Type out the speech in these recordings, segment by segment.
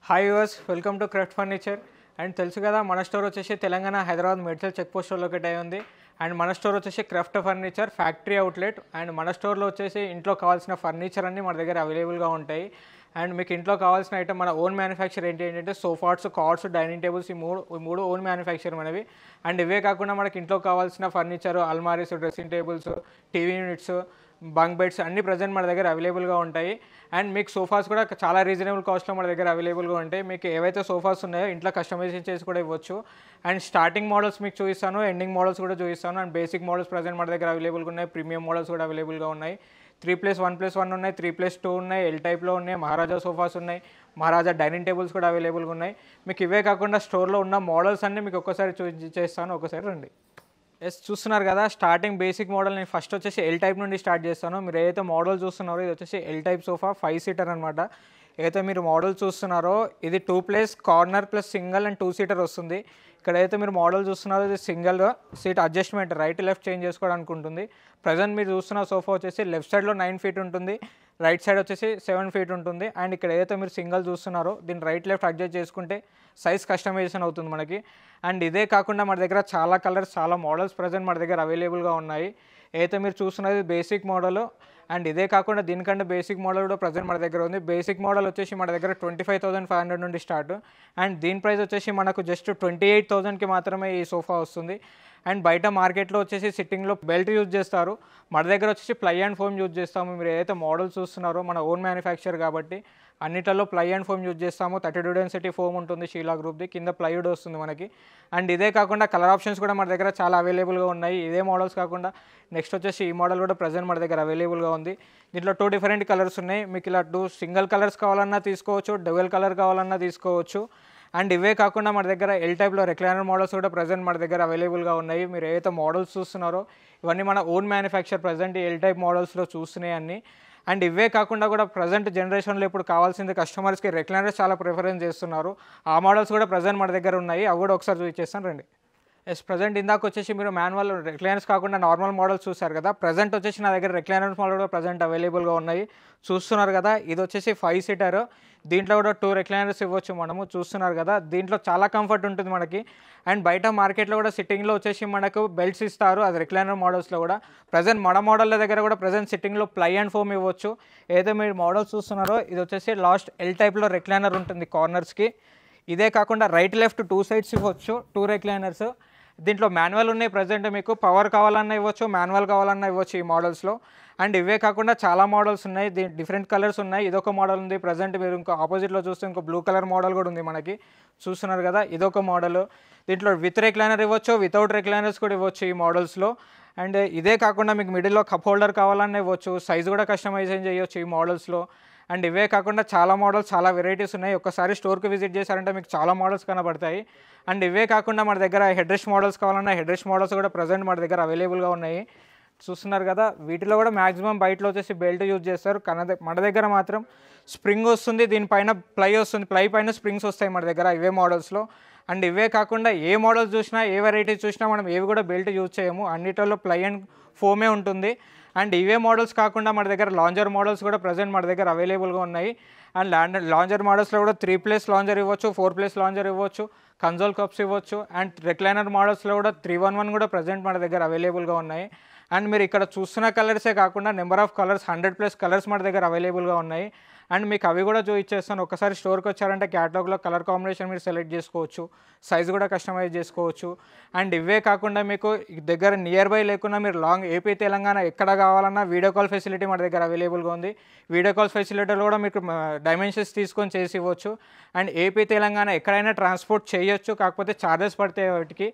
Hi yours, welcome to craft furniture. And తెలుసు కదా, మన స్టోర్ వచ్చేసి తెలంగాణ హైదరాబాద్ మెడ్చల్ చెక్ పోస్ట్లో లొకేట్ అయి ఉంది. అండ్ మన స్టోర్ వచ్చేసి craft furniture factory outlet. And మన స్టోర్లో వచ్చేసి ఇంట్లో కావాల్సిన ఫర్నిచర్ అన్నీ మన దగ్గర అవైలబుల్గా ఉంటాయి. అండ్ మీకు ఇంట్లో కావాల్సిన ఐటమ్ మన ఓన్ మ్యానుఫ్యాక్చర్ ఏంటంటే సోఫాట్స్, కార్డ్స్, డైనింగ్ టేబుల్స్ ఈ మూడు ఓన్ మ్యానుఫ్యాక్చర్ మనవి. అండ్ ఇవే కాకుండా మనకి ఇంట్లో కావాల్సిన ఫర్నిచర్, అల్మారీస్, dressing tables, TV units, bunk beds అన్ని ప్రజెంట్ మన దగ్గర అవైలబుల్గా ఉంటాయి. అండ్ మీకు సోఫాస్ కూడా చాలా రీజనబుల్ కాస్ట్లో మన దగ్గర అవైలబుల్గా ఉంటాయి. మీకు ఏవైతే సోఫాస్ ఉన్నాయో ఇంట్లో కస్టమైజేషన్ చేసి కూడా ఇవ్వచ్చు. అండ్ స్టార్టింగ్ మోడల్స్ మీకు చూపిస్తాను, ఎండింగ్ మోడల్స్ కూడా చూపిస్తాను. అండ్ బేసిక్ మోడల్స్ ప్రజెంట్ మన దగ్గర అవైలబుల్గా ఉన్నాయి. ప్రీమియం మోడల్స్ కూడా అవైలబుల్గా ఉన్నాయి. 3+1+1 ఉన్నాయి, 3+2 ఉన్నాయి, ఎల్ టైప్లో ఉన్నాయి, మహారాజా సోఫాస్ ఉన్నాయి, మహారాజా డైనింగ్ టేబుల్స్ కూడా అవైలబుల్గా ఉన్నాయి. మీకు ఇవే కాకుండా స్టోర్లో ఉన్న మోడల్స్ అన్నీ మీకు ఒక్కసారి చేస్తాను, ఒకసారి రండి. చూస్తున్నారు కదా, స్టార్టింగ్ బేసిక్ మోడల్ నేను ఫస్ట్ వచ్చేసి ఎల్ టైప్ నుండి స్టార్ట్ చేస్తాను. మీరు ఏదైతే మోడల్ చూస్తున్నారో ఇది వచ్చేసి ఎల్ టైప్ సోఫా 5 సీటర్ అనమాట. ఏదైతే మీరు మోడల్ చూస్తున్నారో ఇది 2+ corner plus single and 2 seater వస్తుంది. ఇక్కడ అయితే మీరు మోడల్ చూస్తున్నారో ఇది single seat adjustment right left change చేసుకోవడానికి ఉంటుంది. ప్రజెంట్ మీరు చూస్తున్న సోఫా వచ్చేసి లెఫ్ట్ సైడ్లో 9 ఫీట్ ఉంటుంది, రైట్ సైడ్ వచ్చేసి 7 ఫీట్ ఉంటుంది. అండ్ ఇక్కడ ఏదైతే మీరు సింగిల్ చూస్తున్నారో దీన్ని రైట్ లెఫ్ట్ అడ్జస్ట్ చేసుకుంటే సైజ్ కస్టమైజేషన్ అవుతుంది మనకి. అండ్ ఇదే కాకుండా మన దగ్గర చాలా కలర్స్, చాలా మోడల్స్ ప్రజెంట్ మన దగ్గర అవైలబుల్గా ఉన్నాయి. ఏదైతే మీరు చూస్తున్నది బేసిక్ మోడల్. అండ్ ఇదే కాకుండా దీనికంటే బేసిక్ మోడల్ కూడా ప్రజెంట్ మన దగ్గర ఉంది. బేసిక్ మోడల్ వచ్చేసి మన దగ్గర 25,500 నుండి స్టార్ట్. అండ్ దీని ప్రైస్ వచ్చేసి మనకు జస్ట్ 28,000కి మాత్రమే ఈ సోఫా వస్తుంది. అండ్ బయట మార్కెట్లో వచ్చేసి సిట్టింగ్లో బెల్ట్ యూజ్ చేస్తారు, మన దగ్గర వచ్చేసి ప్లై అండ్ ఫోమ్ యూజ్ చేస్తాము. మీరు ఏదైతే మోడల్ చూస్తున్నారో మన ఓన్ మ్యానుఫ్యాక్చర్ కాబట్టి అన్నిట్లలో ప్లై అండ్ ఫోమ్ యూజ్ చేస్తాము. 32 డెన్సిటీ ఫోమ్ ఉంటుంది షీలా గ్రూప్ది, కింద ప్లైవుడ్ వస్తుంది మనకి. అండ్ ఇదే కాకుండా కలర్ ఆప్షన్స్ కూడా మన దగ్గర చాలా అవైలబుల్గా ఉన్నాయి. ఇదే మోడల్స్ కాకుండా నెక్స్ట్ వచ్చేసి ఈ మోడల్ కూడా ప్రజెంట్ మన దగ్గర అవైలబుల్గా ఉంది. దీంట్లో 2 డిఫరెంట్ కలర్స్ ఉన్నాయి. మీకు ఇలా 2 సింగిల్ కలర్స్ కావాలన్నా తీసుకోవచ్చు, డబుల్ కలర్ కావాలన్నా తీసుకోవచ్చు. అండ్ ఇవే కాకుండా మన దగ్గర ఎల్ టైప్లో రెక్లైనర్ మోడల్స్ కూడా ప్రజెంట్ మన దగ్గర అవైలబుల్గా ఉన్నాయి. మీరు ఏదైతే మోడల్స్ చూస్తున్నారో ఇవన్నీ మన own manufacture present L type మోడల్స్లో చూస్తున్నాయి అన్నీ. అండ్ ఇవే కాకుండా కూడా ప్రజెంట్ జనరేషన్లో ఇప్పుడు కావాల్సింది కస్టమర్స్కి రెక్లైనర్స్ చాలా ప్రిఫరెన్స్ చేస్తున్నారు. ఆ మోడల్స్ కూడా ప్రజెంట్ మన దగ్గర ఉన్నాయి, అవి కూడా ఒకసారి చూపించేస్తాను రండి. ప్రజెంట్ ఇందాక వచ్చేసి మీరు మాన్యువల్ రెక్లైనర్స్ కాకుండా నార్మల్ మోడల్స్ చూసారు కదా, ప్రజెంట్ వచ్చేసి నా దగ్గర రెక్లైనర్స్ మోడల్ కూడా ప్రజెంట్ అవైలబుల్గా ఉన్నాయి. చూస్తున్నారు కదా, ఇది వచ్చేసి 5 సీటర్. దీంట్లో కూడా 2 రెక్లైనర్స్ ఇవ్వచ్చు మనము. చూస్తున్నారు కదా, దీంట్లో చాలా కంఫర్ట్ ఉంటుంది మనకి. అండ్ బయట మార్కెట్లో కూడా సిట్టింగ్లో వచ్చేసి మనకు బెల్ట్స్ ఇస్తారు, అది రెక్లైనర్ మోడల్స్లో కూడా. ప్రజెంట్ మన మోడళ్ళ దగ్గర కూడా ప్రజెంట్ సిట్టింగ్లో ప్లై అండ్ ఫోమ్ ఇవ్వచ్చు. ఏదైతే మీరు మోడల్స్ చూస్తున్నారో ఇది వచ్చేసి లాస్ట్ ఎల్ టైప్లో రెక్లైనర్ ఉంటుంది కార్నర్స్కి. ఇదే కాకుండా రైట్ లెఫ్ట్ 2 సైడ్స్ ఇవ్వచ్చు, 2 రెక్లైనర్స్. దీంట్లో మాన్యువల్ ఉన్నాయి ప్రజెంట్, మీకు పవర్ కావాలన్నా ఇవ్వచ్చు, మాన్యువల్ కావాలన్నా ఇవ్వచ్చు ఈ మోడల్స్లో. అండ్ ఇవే కాకుండా చాలా మోడల్స్ ఉన్నాయి, డిఫరెంట్ కలర్స్ ఉన్నాయి. ఇదొక మోడల్ ఉంది ప్రజెంట్, మీరు ఇంకో ఆపోజిట్లో చూస్తే ఇంకో బ్లూ కలర్ మోడల్ కూడా ఉంది మనకి. చూస్తున్నారు కదా, ఇదొక మోడల్. దీంట్లో విత్ రెక్లైనర్ ఇవ్వచ్చు, వితౌట్ రెక్లైనర్స్ కూడా ఇవ్వచ్చు ఈ మోడల్స్లో. అండ్ ఇదే కాకుండా మీకు మిడిల్లో కప్ హోల్డర్ కావాలన్నా ఇవ్వచ్చు, సైజ్ కూడా కస్టమైజేషన్ చేయొచ్చు ఈ మోడల్స్లో. అండ్ ఇవే కాకుండా చాలా మోడల్స్, చాలా వెరైటీస్ ఉన్నాయి. ఒక్కసారి స్టోర్కి విజిట్ చేశారంటే మీకు చాలా మోడల్స్ కనబడతాయి. అండ్ ఇవే కాకుండా మన దగ్గర హెడ్ రెస్ట్ మోడల్స్ కావాలన్నా హెడ్ రెస్ట్ మోడల్స్ కూడా ప్రజెంట్ మన దగ్గర అవైలబుల్గా ఉన్నాయి. చూస్తున్నారు కదా, వీటిలో కూడా మ్యాక్సిమం బయటలో వచ్చేసి బెల్ట్ యూజ్ చేస్తారు, మన దగ్గర మాత్రం స్ప్రింగ్ వస్తుంది, దీనిపైన ప్లై వస్తుంది, ప్లై పైన స్ప్రింగ్స్ వస్తాయి మన దగ్గర ఇవే మోడల్స్లో. అండ్ ఇవే కాకుండా ఏ మోడల్స్ చూసినా, ఏ వెరైటీస్ చూసినా మనం ఏవి కూడా బెల్ట్ యూజ్ చేయము, అన్నిటిలో ప్లై అండ్ ఫోమే ఉంటుంది. అండ్ ఇవే మోడల్స్ కాకుండా మన దగ్గర లాంజర్ మోడల్స్ కూడా ప్రజెంట్ మన దగ్గర అవైలబుల్గా ఉన్నాయి. అండ్ లాంజర్ మోడల్స్లో కూడా 3+ లాంజర్ ఇవ్వచ్చు, 4+ లాంజర్ ఇవ్వచ్చు, కన్సోల్ కప్స్ ఇవ్వచ్చు. అండ్ రెక్లైనర్ మోడల్స్లో కూడా 311 కూడా ప్రజెంట్ మన దగ్గర అవైలబుల్గా ఉన్నాయి. అండ్ మీరు ఇక్కడ చూస్తున్న కలర్సే కాకుండా నెంబర్ ఆఫ్ కలర్స్, 100+ కలర్స్ మన దగ్గర అవైలబుల్గా ఉన్నాయి. అండ్ మీకు అవి కూడా చూపించేస్తాను. ఒకసారి స్టోర్కి వచ్చారంటే క్యాటలాగ్లో కలర్ కాంబినేషన్ మీరు సెలెక్ట్ చేసుకోవచ్చు, సైజ్ కూడా కస్టమైజ్ చేసుకోవచ్చు. అండ్ ఇవే కాకుండా మీకు దగ్గర నియర్ బై లేకుండా మీరు లాంగ్ ఏపీ తెలంగాణ ఎక్కడ కావాలన్నా వీడియో కాల్ ఫెసిలిటీ మన దగ్గర అవైలబుల్గా ఉంది. వీడియో కాల్ ఫెసిలిటీలో కూడా మీకు డైమెన్షన్స్ తీసుకొని చేసి ఇవ్వచ్చు. అండ్ ఏపీ తెలంగాణ ఎక్కడైనా ట్రాన్స్పోర్ట్ చేయొచ్చు, కాకపోతే ఛార్జెస్ పడితే వాటికి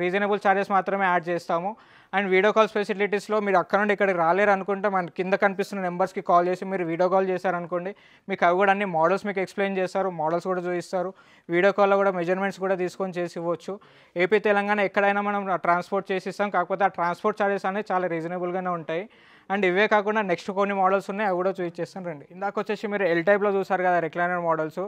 రీజనబుల్ ఛార్జెస్ మాత్రమే యాడ్ చేస్తాము. అండ్ వీడియో కాల్స్ ఫెసిలిటీస్లో మీరు అక్కడ నుండి ఇక్కడికి రాలేరు అనుకుంటే మన కింద కనిపిస్తున్న నెంబర్స్కి కాల్ చేసి మీరు వీడియో కాల్ చేశారనుకోండి, మీకు అవి కూడా అన్ని మోడల్స్ మీకు ఎక్స్ప్లెయిన్ చేస్తారు, మోడల్స్ కూడా చూపిస్తారు. వీడియో కాల్లో కూడా మెజర్మెంట్స్ కూడా తీసుకొని చేసి ఇవ్వచ్చు. ఏపీ తెలంగాణ ఎక్కడైనా మనం ట్రాన్స్పోర్ట్ చేసి ఇస్తాం, కాకపోతే ఆ ట్రాన్స్పోర్ట్ ఛార్జెస్ అనేవి చాలా రీజనబుల్గానే ఉంటాయి. అండ్ ఇవే కాకుండా నెక్స్ట్ కొన్ని మోడల్స్ ఉన్నాయి, అవి కూడా చూపించేస్తాను రండి. ఇందాక వచ్చేసి మీరు ఎల్ టైప్లో చూసారు కదా రెక్లైనర్ మోడల్స్.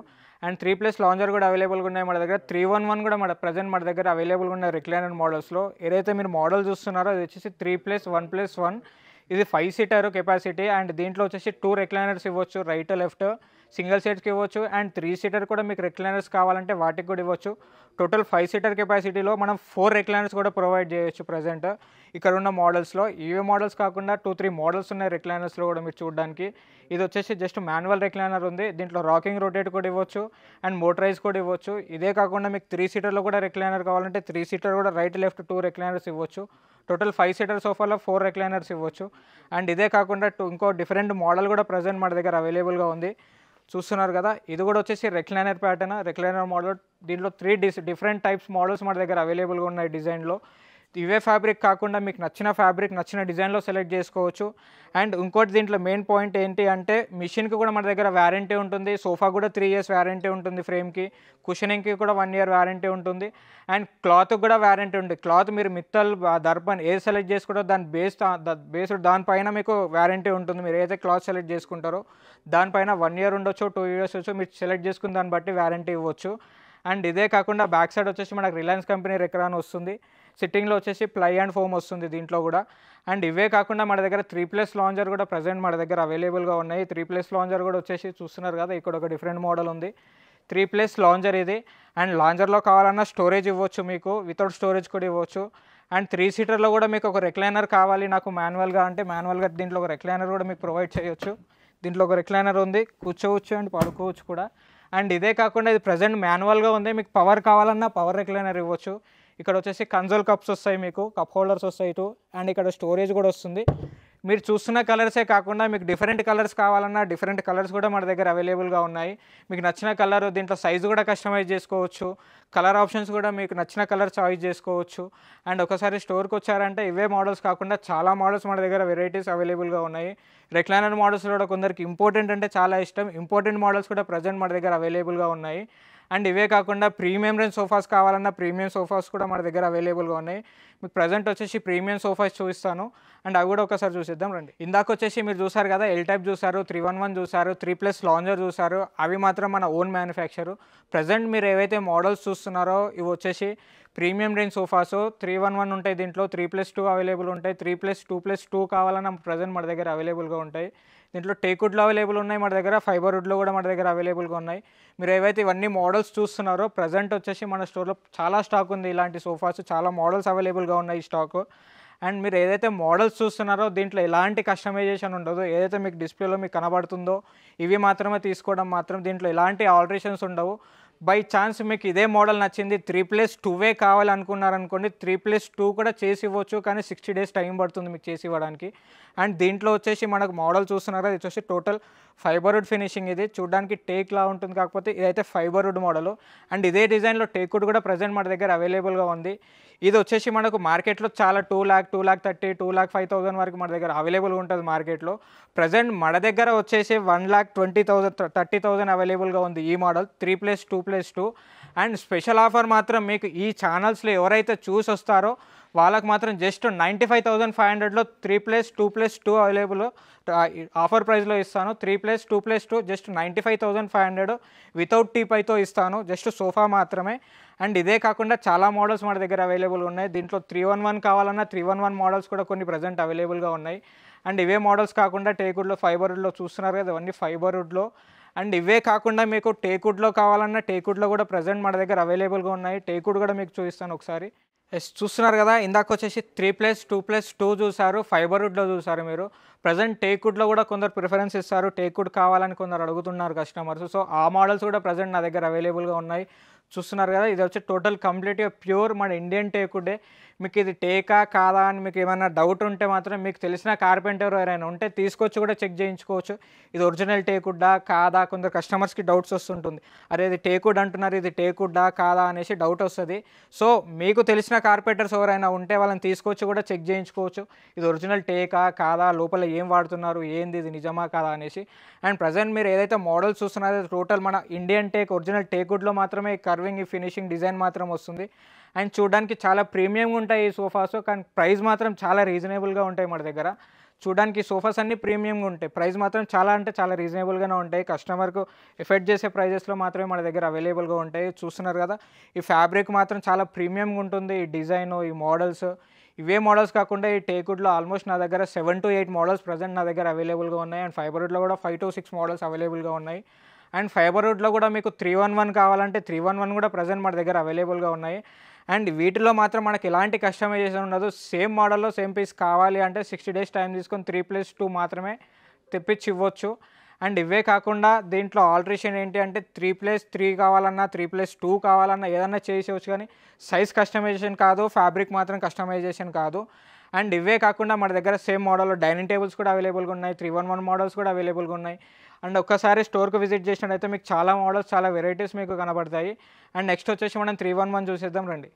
అండ్ 3+ లాంజర్ కూడా అవైలబుల్గా ఉన్నాయి మన దగ్గర. 311 కూడా ప్రజెంట్ మన దగ్గర అవైలబుల్గా ఉన్నాయి రెక్లైనర్ మోడల్స్లో. ఏదైతే మీరు మోడల్ చూస్తున్నారో అది వచ్చేసి 3+1+1. ఇది 5 సీటర్ కెపాసిటీ. అండ్ దీంట్లో వచ్చేసి 2 రెక్లైనర్స్ ఇవ్వచ్చు, రైట్ లెఫ్ట్. సింగిల్ సీట్స్కి ఇవ్వచ్చు. అండ్ 3 సీటర్ కూడా మీకు రెక్లైనర్స్ కావాలంటే వాటికి కూడా ఇవ్వచ్చు. టోటల్ 5 సీటర్ కెపాసిటీలో మనం 4 రెక్లైనర్స్ కూడా ప్రొవైడ్ చేయొచ్చు ప్రజెంట్ ఇక్కడ ఉన్న మోడల్స్లో. ఇవే మోడల్స్ కాకుండా 2-3 మోడల్స్ ఉన్నాయి రెక్లైనర్స్లో కూడా మీరు చూడడానికి. ఇది వచ్చేసి జస్ట్ మాన్యువల్ రెక్లైనర్ ఉంది. దీంట్లో రాకింగ్ రొటేట్ కూడా ఇవ్వచ్చు అండ్ మోటరైజ్ కూడా ఇవ్వచ్చు. ఇదే కాకుండా మీకు 3 సీటర్లో కూడా రెక్లైనర్ కావాలంటే 3 సీటర్ కూడా రైట్ లెఫ్ట్ 2 రెక్లైనర్స్ ఇవ్వచ్చు. టోటల్ 5 సీటర్ సోఫాలో 4 రెక్లైనర్స్ ఇవ్వచ్చు. అండ్ ఇదే కాకుండా ఇంకో డిఫరెంట్ మోడల్ కూడా ప్రజెంట్ మన దగ్గర అవైలబుల్గా ఉంది. చూస్తున్నారు కదా, ఇది కూడా వచ్చేసి రెక్లైనర్ ప్యాటర్న్, రెక్లైనర్ మోడల్. దీంట్లో 3 డిఫరెంట్ టైప్స్ మోడల్స్ మన దగ్గర అవైలబుల్గా ఉన్నాయి డిజైన్లో. ఇవే ఫ్యాబ్రిక్ కాకుండా మీకు నచ్చిన ఫ్యాబ్రిక్ నచ్చిన డిజైన్లో సెలెక్ట్ చేసుకోవచ్చు. అండ్ ఇంకోటి దీంట్లో మెయిన్ పాయింట్ ఏంటి అంటే మిషన్కి కూడా మన దగ్గర వ్యారంటీ ఉంటుంది. సోఫా కూడా 3 ఇయర్స్ వ్యారంటీ ఉంటుంది ఫ్రేమ్కి. కుషనింగ్కి కూడా 1 ఇయర్ వ్యారంటీ ఉంటుంది. అండ్ క్లాత్కి కూడా వ్యారంటీ ఉంటుంది. క్లాత్ మీరు మిత్తల్ దర్పన్ ఏది సెలెక్ట్ చేసుకుంటారో దాని బేస్డ్ దానిపైన మీకు వ్యారంటీ ఉంటుంది. మీరు ఏదైతే క్లాత్ సెలెక్ట్ చేసుకుంటారో దానిపైన 1 ఇయర్ ఉండొచ్చు, 2 ఇయర్స్ వచ్చు. మీరు సెలెక్ట్ చేసుకున్న దాన్ని బట్టి వ్యారంటీ ఇవ్వచ్చు. అండ్ ఇదే కాకుండా బ్యాక్ సైడ్ వచ్చేసి మనకు రిలయన్స్ కంపెనీ రెక్రాన్ వస్తుంది. సిట్టింగ్లో వచ్చేసి ప్లై అండ్ ఫోమ్ వస్తుంది దీంట్లో కూడా. అండ్ ఇవే కాకుండా మన దగ్గర 3+ లాంజర్ కూడా ప్రజెంట్ మన దగ్గర అవైలబుల్గా ఉన్నాయి. 3+ లాంజర్ కూడా వచ్చేసి చూస్తున్నారు కదా, ఇక్కడ ఒక డిఫరెంట్ మోడల్ ఉంది. 3+ లాంజర్ ఇది. అండ్ లాంజర్లో కావాలన్నా స్టోరేజ్ ఇవ్వచ్చు, మీకు వితౌట్ స్టోరేజ్ కూడా ఇవ్వచ్చు. అండ్ 3 సీటర్లో కూడా మీకు ఒక రెక్లైనర్ కావాలి నాకు మాన్యువల్గా అంటే మాన్యువల్గా దీంట్లో ఒక రెక్లైనర్ కూడా మీకు ప్రొవైడ్ చేయొచ్చు. దీంట్లో ఒక రెక్లైనర్ ఉంది, కూర్చోవచ్చు అండ్ పడుకోవచ్చు కూడా. అండ్ ఇదే కాకుండా ఇది ప్రజెంట్ మాన్యువల్గా ఉంది. మీకు పవర్ కావాలన్నా పవర్ రెక్లైనర్ ఇవ్వచ్చు. ఇక్కడ వచ్చేసి కన్సోల్ కప్స్ వస్తాయి, మీకు కప్ హోల్డర్స్ వస్తాయి ఇటు. అండ్ ఇక్కడ స్టోరేజ్ కూడా వస్తుంది. మీరు చూస్తున్న కలర్సే కాకుండా మీకు డిఫరెంట్ కలర్స్ కావాలన్నా డిఫరెంట్ కలర్స్ కూడా మన దగ్గర అవైలబుల్గా ఉన్నాయి. మీకు నచ్చిన కలర్ దీంట్లో సైజు కూడా కస్టమైజ్ చేసుకోవచ్చు. కలర్ ఆప్షన్స్ కూడా మీకు నచ్చిన కలర్ చాయిస్ చేసుకోవచ్చు. అండ్ ఒకసారి స్టోర్కి వచ్చారంటే ఇవే మోడల్స్ కాకుండా చాలా మోడల్స్ మన దగ్గర వెరైటీస్ అవైలబుల్గా ఉన్నాయి. రెక్లైనర్ మోడల్స్ కూడా కొందరికి ఇంపార్టెంట్ అంటే చాలా ఇష్టం. ఇంపార్టెంట్ మోడల్స్ కూడా ప్రజెంట్ మన దగ్గర అవైలబుల్గా ఉన్నాయి. అండ్ ఇవే కాకుండా ప్రీమియం రేంజ్ సోఫాస్ కావాలన్నా ప్రీమియం సోఫాస్ కూడా మన దగ్గర అవైలబుల్గా ఉన్నాయి. మీకు ప్రజెంట్ వచ్చేసి ప్రీమియం సోఫాస్ చూపిస్తాను అండ్ అవి కూడా ఒకసారి చూసిద్దాం రండి. ఇందాక వచ్చేసి మీరు చూసారు కదా, ఎల్ టైప్ చూసారు, 311 చూసారు, 3+ లాంజర్ చూసారు. అవి మాత్రం మన ఓన్ మ్యానుఫ్యాక్చరు. ప్రజెంట్ మీరు ఏవైతే మోడల్స్ చూస్తున్నారో ఇవి వచ్చేసి ప్రీమియం రేంజ్ సోఫాస్. 311 ఉంటాయి దీంట్లో, 3+2 అవైలబుల్ ఉంటాయి. 3+2+2 కావాలన్నా ప్రజెంట్ మన దగ్గర అవైలబుల్గా ఉంటాయి. దీంట్లో టేక్వుడ్లో అవైలబుల్ ఉన్నాయి మన దగ్గర, ఫైబర్వుడ్లో కూడా మన దగ్గర అవైలబుల్గా ఉన్నాయి. మీరు ఏవైతే ఇవన్నీ మోడల్స్ చూస్తున్నారో ప్రజెంట్ వచ్చేసి మన స్టోర్లో చాలా స్టాక్ ఉంది. ఇలాంటి సోఫాస్ చాలా మోడల్స్ అవైలబుల్గా ఉన్నాయి ఈ స్టాక్. అండ్ మీరు ఏదైతే మోడల్స్ చూస్తున్నారో దీంట్లో ఎలాంటి కస్టమైజేషన్ ఉండదు. ఏదైతే మీకు డిస్ప్లేలో మీకు కనబడుతుందో ఇవి మాత్రమే తీసుకోవడం మాత్రం. దీంట్లో ఎలాంటి ఆల్టరేషన్స్ ఉండవు. బై ఛాన్స్ మీకు ఇదే మోడల్ నచ్చింది 3+2 కావాలనుకున్నారనుకోండి, 3+2 కూడా చేసి ఇవ్వచ్చు. కానీ 60 days టైం పడుతుంది మీకు చేసి ఇవ్వడానికి. అండ్ దీంట్లో వచ్చేసి మనకు మోడల్ చూస్తున్నారా, ఇది వచ్చేసి టోటల్ ఫైబర్వుడ్ ఫినిషింగ్. ఇది చూడడానికి టేక్లా ఉంటుంది, కాకపోతే ఇదైతే ఫైబర్వుడ్ మోడల్. అండ్ ఇదే డిజైన్లో టేక్వుడ్ కూడా ప్రజెంట్ మన దగ్గర అవైలబుల్గా ఉంది. ఇది వచ్చేసి మనకు మార్కెట్లో చాలా 2 lakh, 2,30,000, 2,05,000 వరకు మన దగ్గర అవైలబుల్గా ఉంటుంది మార్కెట్లో. ప్రజెంట్ మన దగ్గర వచ్చేసి 1,20,000, 30,000 అవైలబుల్గా ఉంది ఈ మోడల్ 3+2+2. అండ్ స్పెషల్ ఆఫర్ మాత్రం మీకు ఈ ఛానల్స్లో ఎవరైతే చూసి వస్తారో వాళ్ళకి మాత్రం జస్ట్ 95,500లో 3+2+2 అవైలబుల్ ఆఫర్ ప్రైస్లో ఇస్తాను. 3+2+2 జస్ట్ 95,500 వితౌట్ టీపైతో ఇస్తాను, జస్ట్ సోఫా మాత్రమే. అండ్ ఇదే కాకుండా చాలా మోడల్స్ మన దగ్గర అవైలబుల్ ఉన్నాయి. దీంట్లో 311 కావాలన్నా 311 మోడల్స్ కూడా కొన్ని ప్రజెంట్ అవైలబుల్గా ఉన్నాయి. అండ్ ఇవే మోడల్స్ కాకుండా టేక్వుడ్లో, ఫైబర్వుడ్లో చూస్తున్నారు కదా, ఇవన్నీ ఫైబర్వుడ్లో. అండ్ ఇవే కాకుండా మీకు టేక్వుడ్లో కావాలన్నా టేక్వుడ్లో కూడా ప్రజెంట్ మన దగ్గర అవైలబుల్గా ఉన్నాయి. టేక్వుడ్ కూడా మీకు చూపిస్తాను ఒకసారి. చూస్తున్నారు కదా, ఇందాక వచ్చేసి 3+2+2 చూసారు, ఫైబర్వుడ్లో చూసారు మీరు. ప్రజెంట్ టేక్వుడ్లో కూడా కొందరు ప్రిఫరెన్స్ ఇస్తారు, టేక్వుడ్ కావాలని కొందరు అడుగుతున్నారు కస్టమర్స్. సో ఆ మోడల్స్ కూడా ప్రజెంట్ నా దగ్గర అవైలబుల్గా ఉన్నాయి. చూస్తున్నారు కదా, ఇది వచ్చి టోటల్ కంప్లీట్గా ప్యూర్ మన ఇండియన్ టేక్వుడే. మీకు ఇది టేకా కాదా అని మీకు ఏమైనా డౌట్ ఉంటే మాత్రం మీకు తెలిసిన కార్పెంటర్ ఎవరైనా ఉంటే తీసుకొచ్చి కూడా చెక్ చేయించుకోవచ్చు. ఇది ఒరిజినల్ టేక్వుడ్డా కాదా, కొందరు కస్టమర్స్కి డౌట్స్ వస్తుంటుంది. అరే ఇది టేక్వుడ్ అంటున్నారు, ఇది టేక్వుడ్డా కాదా అనేసి డౌట్ వస్తుంది. సో మీకు తెలిసిన కార్పెంటర్స్ ఎవరైనా ఉంటే వాళ్ళని తీసుకొచ్చి కూడా చెక్ చేయించుకోవచ్చు. ఇది ఒరిజినల్ టేకా కాదా, లోపల ఏం వాడుతున్నారు, ఏంది, ఇది నిజమా కాదా అనేసి. అండ్ ప్రజెంట్ మీరు ఏదైతే మోడల్స్ చూస్తున్నారో టోటల్ మన ఇండియన్ టేక్ ఒరిజినల్ టేక్వుడ్లో మాత్రమే కర్వింగ్, ఈ ఫినిషింగ్ డిజైన్ మాత్రం వస్తుంది. అండ్ చూడడానికి చాలా ప్రీమియంగా ఉంటాయి ఈ సోఫాస్, కానీ ప్రైస్ మాత్రం చాలా రీజనబుల్గా ఉంటాయి మన దగ్గర. చూడడానికి సోఫాస్ అన్నీ ప్రీమియంగా ఉంటాయి, ప్రైస్ మాత్రం చాలా అంటే చాలా రీజనబుల్గానే ఉంటాయి. కస్టమర్కు ఎఫెక్ట్ చేసే ప్రైజెస్లో మాత్రమే మన దగ్గర అవైలబుల్గా ఉంటాయి. చూస్తున్నారు కదా, ఈ ఫ్యాబ్రిక్ మాత్రం చాలా ప్రీమియంగా ఉంటుంది. ఈ డిజైన్, ఈ మోడల్స్, ఇవే మోడల్స్ కాకుండా ఈ టేక్వుడ్లో ఆల్మోస్ట్ నా దగ్గర 7 to 8 మోడల్స్ ప్రజెంట్ నా దగ్గర అవైలబుల్గా ఉన్నాయి. అండ్ ఫైబర్వుడ్లో కూడా 5 to 6 మోడల్స్ అవైలబుల్గా ఉన్నాయి. అండ్ ఫైబర్ వుడ్లో కూడా మీకు 311 కావాలంటే 311 కూడా ప్రజెంట్ మన దగ్గర అవైలబుల్గా ఉన్నాయి. అండ్ వీటిలో మాత్రం మనకి ఎలాంటి కస్టమైజేషన్ ఉండదు. సేమ్ మోడల్లో సేమ్ పీస్ కావాలి అంటే 60 days టైం తీసుకొని 3+2 మాత్రమే తెప్పించి ఇవ్వచ్చు. అండ్ ఇవే కాకుండా దీంట్లో ఆల్టరేషన్ ఏంటి అంటే 3+3 కావాలన్నా 3+2 కావాలన్నా ఏదన్నా చేసేవచ్చు, కానీ సైజ్ కస్టమైజేషన్ కాదు, ఫ్యాబ్రిక్ మాత్రం కస్టమైజేషన్ కాదు. అండ్ ఇవే కాకుండా మన దగ్గర సేమ్ మోడల్లో డైనింగ్ టేబుల్స్ కూడా అవైలబుల్గా ఉన్నాయి, 311 మోడల్స్ కూడా అవైలబుల్గా ఉన్నాయి. అండ్ ఒక్కసారి స్టోర్కి విజిట్ చేసినట్టయితే మీకు చాలా మోడల్స్, చాలా వెరైటీస్ మీకు కనబడతాయి. అండ్ నెక్స్ట్ వచ్చేసి మనం 311 చూసేద్దాం రండి.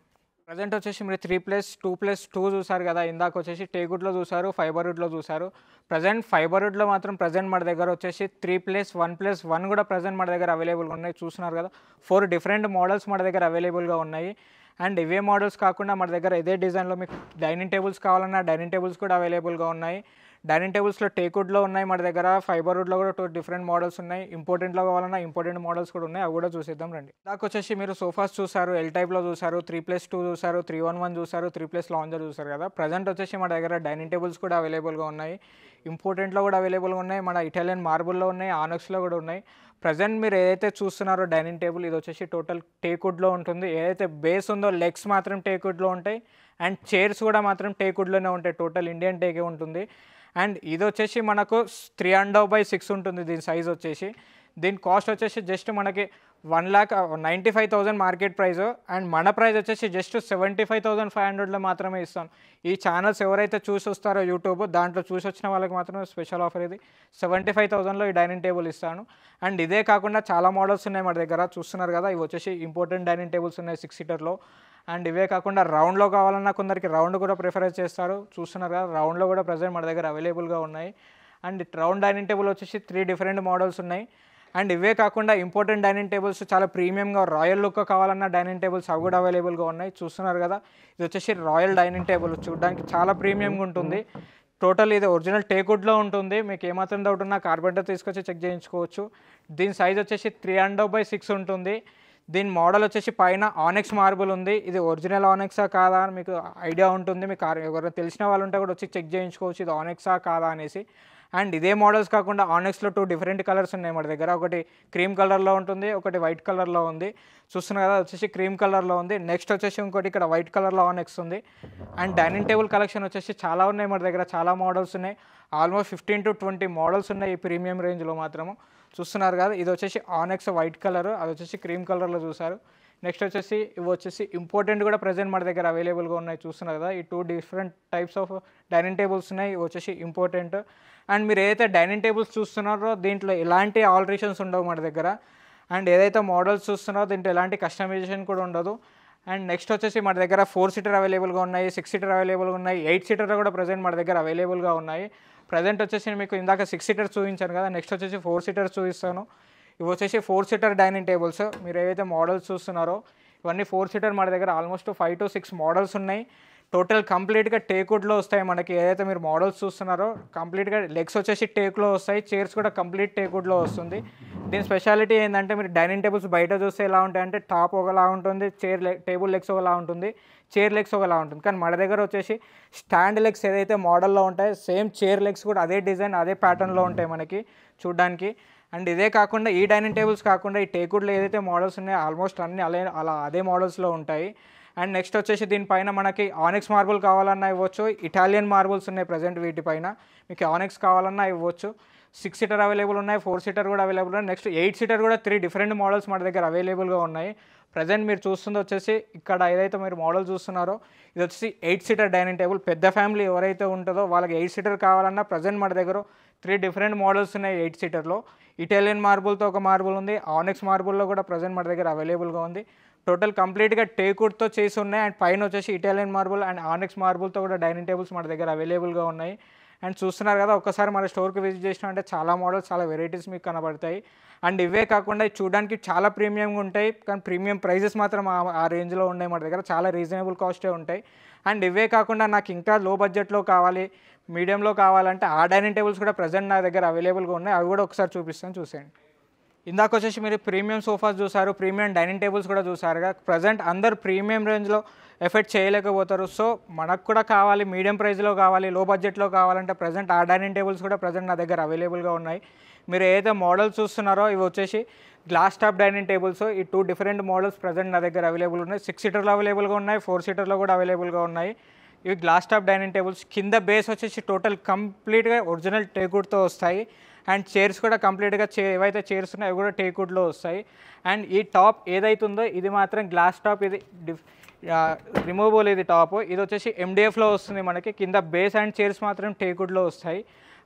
ప్రజెంట్ వచ్చేసి మీరు 3+2+2 చూసారు కదా, ఇందాక వచ్చేసి టేకుడ్లో చూసారు, ఫైబర్ వుడ్లో చూసారు. ప్రజెంట్ ఫైబర్ వుడ్లో మాత్రం ప్రజెంట్ మన దగ్గర వచ్చేసి 3+1+1 కూడా ప్రజెంట్ మన దగ్గర అవైలబుల్గా ఉన్నాయి. చూస్తున్నారు కదా, 4 డిఫరెంట్ మోడల్స్ మన దగ్గర అవైలబుల్గా ఉన్నాయి. అండ్ ఇవే మోడల్స్ కాకుండా మన దగ్గర ఇదే డిజైన్లో మీకు డైనింగ్ టేబుల్స్ కావాలన్నా డైనింగ్ టేబుల్స్ కూడా అవైలబుల్గా ఉన్నాయి. డైనింగ్ టేబుల్స్లో టేకుడ్లో ఉన్నాయి మన దగ్గర, ఫైబర్ వుడ్లో కూడా 2 డిఫరెంట్ మోడల్స్ ఉన్నాయి. ఇంపార్టెంట్లో కావాలన్నా ఇంపార్టెంట్ మోడల్స్ కూడా ఉన్నాయి, అవి కూడా చూసేద్దాం రండి. దాకా వచ్చేసి మీరు సోఫాస్ చూసారు, ఎల్ టైప్లో చూసారు, 3+2 చూసారు, 311 చూసారు, 3+ లాంజర్ చూసారు కదా. ప్రజెంట్ వచ్చేసి మన దగ్గర డైనింగ్ టేబుల్స్ కూడా అవైలబుల్గా ఉన్నాయి, ఇంపార్టెంట్లో కూడా అవైలబుల్గా ఉన్నాయి, మన ఇటాలియన్ మార్బుల్లో ఉన్నాయి, ఆనక్స్లో కూడా ఉన్నాయి. ప్రజెంట్ మీరు ఏదైతే చూస్తున్నారో డైనింగ్ టేబుల్, ఇది వచ్చేసి టోటల్ టేకుడ్లో ఉంటుంది. ఏదైతే బేస్ ఉందో లెగ్స్ మాత్రం టేకుడ్లో ఉంటాయి, అండ్ చైర్స్ కూడా మాత్రం టేకుడ్లోనే ఉంటాయి. టోటల్ ఇండియన్ టేకే ఉంటుంది. అండ్ ఇది వచ్చేసి మనకు 3.5/6 ఉంటుంది దీని సైజ్ వచ్చేసి. దీని కాస్ట్ వచ్చేసి జస్ట్ మనకి 1,95,000 మార్కెట్ ప్రైస్, అండ్ మన ప్రైస్ వచ్చేసి జస్ట్ 75,500లో మాత్రమే ఇస్తాను. ఈ ఛానల్స్ ఎవరైతే చూసి వస్తారో యూట్యూబ్, దాంట్లో చూసి వచ్చిన వాళ్ళకి మాత్రం స్పెషల్ ఆఫర్ ఇది. 75,000లో ఈ డైనింగ్ టేబుల్ ఇస్తాను. అండ్ ఇదే కాకుండా చాలా మోడల్స్ ఉన్నాయి మన దగ్గర, చూస్తున్నారు కదా. ఇవి వచ్చేసి ఇంపార్టెంట్ డైనింగ్ టేబుల్స్ ఉన్నాయి 6 సీటర్లో. అండ్ ఇవే కాకుండా రౌండ్లో కావాలన్నా కొందరికి రౌండ్ కూడా ప్రిఫర్ చేస్తారు, చూస్తున్నారు కదా. రౌండ్లో కూడా ప్రజెంట్ మన దగ్గర అవైలబుల్గా ఉన్నాయి. అండ్ రౌండ్ డైనింగ్ టేబుల్ వచ్చేసి 3 డిఫరెంట్ మోడల్స్ ఉన్నాయి. అండ్ ఇవే కాకుండా ఇంపార్టెంట్ డైనింగ్ టేబుల్స్ చాలా ప్రీమియంగా రాయల్ లుక్ కావాలన్నా డైనింగ్ టేబుల్స్ అవి కూడా అవైలబుల్గా ఉన్నాయి, చూస్తున్నారు కదా. ఇది వచ్చేసి రాయల్ డైనింగ్ టేబుల్, చూడడానికి చాలా ప్రీమియంగా ఉంటుంది. టోటల్ ఇది ఒరిజినల్ టేకుడ్లో ఉంటుంది. మీకు ఏమాత్రం డౌట్ ఉన్నా కార్పెంటర్ తీసుకొచ్చి చెక్ చేయించుకోవచ్చు. దీని సైజ్ వచ్చేసి 3.5/6 ఉంటుంది. దీని మోడల్ వచ్చేసి పైన ఆనెక్స్ మార్బుల్ ఉంది. ఇది ఒరిజినల్ ఆనెక్సా కాదా అని మీకు ఐడియా ఉంటుంది. మీకు ఎవరైనా తెలిసిన వాళ్ళు ఉంటే కూడా వచ్చి చెక్ చేయించుకోవచ్చు ఇది ఆనెక్సా కాదా అనేసి. అండ్ ఇదే మోడల్స్ కాకుండా ఆనెక్స్లో 2 డిఫరెంట్ కలర్స్ ఉన్నాయి మన దగ్గర. ఒకటి క్రీమ్ కలర్లో ఉంటుంది, ఒకటి వైట్ కలర్లో ఉంది. చూస్తున్నారు కదా, వచ్చేసి క్రీమ్ కలర్లో ఉంది. నెక్స్ట్ వచ్చేసి ఇంకోటి ఇక్కడ వైట్ కలర్లో ఆనెక్స్ ఉంది. అండ్ డైనింగ్ టేబుల్ కలెక్షన్ వచ్చేసి చాలా ఉన్నాయి మన దగ్గర, చాలా మోడల్స్ ఉన్నాయి. ఆల్మోస్ట్ 15 to 20 మోడల్స్ ఉన్నాయి ఈ ప్రీమియం రేంజ్లో మాత్రము. చూస్తున్నారు కదా, ఇది వచ్చేసి ఆనెక్స్ వైట్ కలర్, అది వచ్చేసి క్రీమ్ కలర్లో చూసారు. నెక్స్ట్ వచ్చేసి ఇవి వచ్చేసి ఇంపార్టెంట్ కూడా ప్రజెంట్ మన దగ్గర అవైలబుల్గా ఉన్నాయి, చూస్తున్నారు కదా. ఈ 2 different types of dining tables ఉన్నాయి, ఇవి వచ్చేసి ఇంపార్టెంట్. అండ్ మీరు ఏదైతే డైనింగ్ టేబుల్స్ చూస్తున్నారో దీంట్లో ఎలాంటి ఆల్టరేషన్స్ ఉండవు మన దగ్గర. అండ్ ఏదైతే మోడల్స్ చూస్తున్నారో దీంట్లో ఎలాంటి కస్టమైజేషన్ కూడా ఉండదు. అండ్ నెక్స్ట్ వచ్చేసి మన దగ్గర 4 సీటర్ అవైలబుల్గా ఉన్నాయి, 6 సీటర్ అవైలబుల్గా ఉన్నాయి, 8 సీటర్ కూడా ప్రజెంట్ మన దగ్గర అవైలబుల్గా ఉన్నాయి. ప్రజెంట్ వచ్చేసి మీకు ఇందాక 6 సీటర్స్ చూపించాను కదా, నెక్స్ట్ వచ్చేసి 4 సీటర్స్ చూపిస్తాను. ఇవి వచ్చేసి 4 సీటర్ డైనింగ్ టేబుల్స్. మీరు ఏవైతే మోడల్స్ చూస్తున్నారో ఇవన్నీ 4 సీటర్ మన దగ్గర ఆల్మోస్ట్ 5 to 6 మోడల్స్ ఉన్నాయి. టోటల్ కంప్లీట్గా టేకుడ్లో వస్తాయి మనకి. ఏదైతే మీరు మోడల్స్ చూస్తున్నారో కంప్లీట్గా లెగ్స్ వచ్చేసి టేక్లో వస్తాయి, చైర్స్ కూడా కంప్లీట్ టేకుడ్లో వస్తుంది. దీని స్పెషాలిటీ ఏంటంటే మీరు డైనింగ్ టేబుల్స్ బయట చూస్తే ఎలా ఉంటాయంటే టాప్ ఒకలా ఉంటుంది, టేబుల్ లెగ్స్ ఒకలా ఉంటుంది, చైర్ లెగ్స్ ఒకలా ఉంటుంది. కానీ మన దగ్గర వచ్చేసి స్టాండ్ లెగ్స్ ఏదైతే మోడల్లో ఉంటాయో సేమ్ చైర్ లెగ్స్ కూడా అదే డిజైన్ అదే ప్యాటర్న్లో ఉంటాయి మనకి చూడడానికి. అండ్ ఇదే కాకుండా ఈ డైనింగ్ టేబుల్స్ కాకుండా ఈ టేకుడ్లో ఏదైతే మోడల్స్ ఉన్నాయో ఆల్మోస్ట్ అన్నీ అలా అదే మోడల్స్లో ఉంటాయి. అండ్ నెక్స్ట్ వచ్చేసి దీనిపైన మనకి ఆనెక్స్ మార్బుల్ కావాలన్నా ఇవ్వచ్చు, ఇటాలియన్ మార్బుల్స్ ఉన్నాయి ప్రజెంట్ వీటిపైన. మీకు ఆనెక్స్ కావాలన్నా ఇవ్వచ్చు. 6 సీటర్ అవైలబుల్ ఉన్నాయి, 4 సీటర్ కూడా అవైలబుల్ ఉన్నాయి. నెక్స్ట్ 8 సీటర్ కూడా 3 డిఫరెంట్ మోడల్స్ మన దగ్గర అవైలబుల్గా ఉన్నాయి. ప్రజెంట్ మీరు చూస్తుంది వచ్చేసి ఇక్కడ ఏదైతే మీరు మోడల్ చూస్తున్నారో ఇది వచ్చేసి 8 సీటర్ డైనింగ్ టేబుల్. పెద్ద ఫ్యామిలీ ఎవరైతే ఉంటుందో వాళ్ళకి 8 సీటర్ కావాలన్నా ప్రజెంట్ మన దగ్గర 3 డిఫరెంట్ మోడల్స్ ఉన్నాయి 8 సీటర్లో. ఇటాలియన్ మార్బుల్తో ఒక మార్బుల్ ఉంది, ఆనెక్స్ మార్బుల్లో కూడా ప్రజెంట్ మన దగ్గర అవైలబుల్గా ఉంది. టోటల్ కంప్లీట్గా టేకుడ్తో చేసి ఉన్నాయి. అండ్ పైన వచ్చేసి ఇటాలియన్ మార్బుల్ అండ్ ఆనెక్స్ మార్బుల్తో కూడా డైనింగ్ టేబుల్స్ మన దగ్గర అవైలబుల్గా ఉన్నాయి. అండ్ చూస్తున్నారు కదా, ఒక్కసారి మన స్టోర్కి విజిట్ చేసినా అంటే చాలా మోడల్స్ చాలా వెరైటీస్ మీకు కనబడతాయి. అండ్ ఇవే కాకుండా చూడడానికి చాలా ప్రీమియంగా ఉంటాయి, కానీ ప్రీమియం ప్రైజెస్ మాత్రం ఆ రేంజ్లో ఉన్నాయి మన దగ్గర, చాలా రీజనబుల్ కాస్టే ఉంటాయి. అండ్ ఇవే కాకుండా నాకు ఇంకా లో బడ్జెట్లో కావాలి, మీడియంలో కావాలంటే ఆ డైనింగ్ టేబుల్స్ కూడా ప్రజెంట్ నా దగ్గర అవైలబుల్గా ఉన్నాయి, అవి కూడా ఒకసారి చూపిస్తాను చూసేయండి. ఇందాక వచ్చేసి మీరు ప్రీమియం సోఫాస్ చూసారు, ప్రీమియం డైనింగ్ టేబుల్స్ కూడా చూసారుగా. ప్రజెంట్ అందరు ప్రీమియం రేంజ్లో ఎఫెక్ట్ చేయలేకపోతారు. సో మనకు కూడా కావాలి, మీడియం ప్రైస్లో కావాలి, లో బడ్జెట్లో కావాలంటే ప్రజెంట్ ఆ డైనింగ్ టేబుల్స్ కూడా ప్రజెంట్ నా దగ్గర అవైలబుల్గా ఉన్నాయి. మీరు ఏదైతే మోడల్స్ చూస్తున్నారో ఇవి వచ్చేసి గ్లాస్ టాప్ డైనింగ్ టేబుల్స్. ఈ 2 డిఫరెంట్ మోడల్స్ ప్రజెంట్ నా దగ్గర అవైలబుల్ ఉన్నాయి. 6 సీటర్లో అవైలబుల్గా ఉన్నాయి, 4 సీటర్లో కూడా అవైలబుల్గా ఉన్నాయి. ఇవి గ్లాస్ టాప్ డైనింగ్ టేబుల్స్. కింద బేస్ వచ్చేసి టోటల్ కంప్లీట్గా ఒరిజినల్ టేక్వుడ్తో వస్తాయి. అండ్ చైర్స్ కూడా కంప్లీట్గా ఏవైతే చైర్స్ ఉన్నాయో అవి కూడా టేక్వుడ్లో వస్తాయి. అండ్ ఈ టాప్ ఏదైతే ఉందో ఇది మాత్రం గ్లాస్ టాప్, ఇది రిమూవబుల్. ఇది టాప్, ఇది వచ్చేసి MDFలో వస్తుంది మనకి. కింద బేస్ అండ్ చైర్స్ మాత్రం టేక్వుడ్లో వస్తాయి.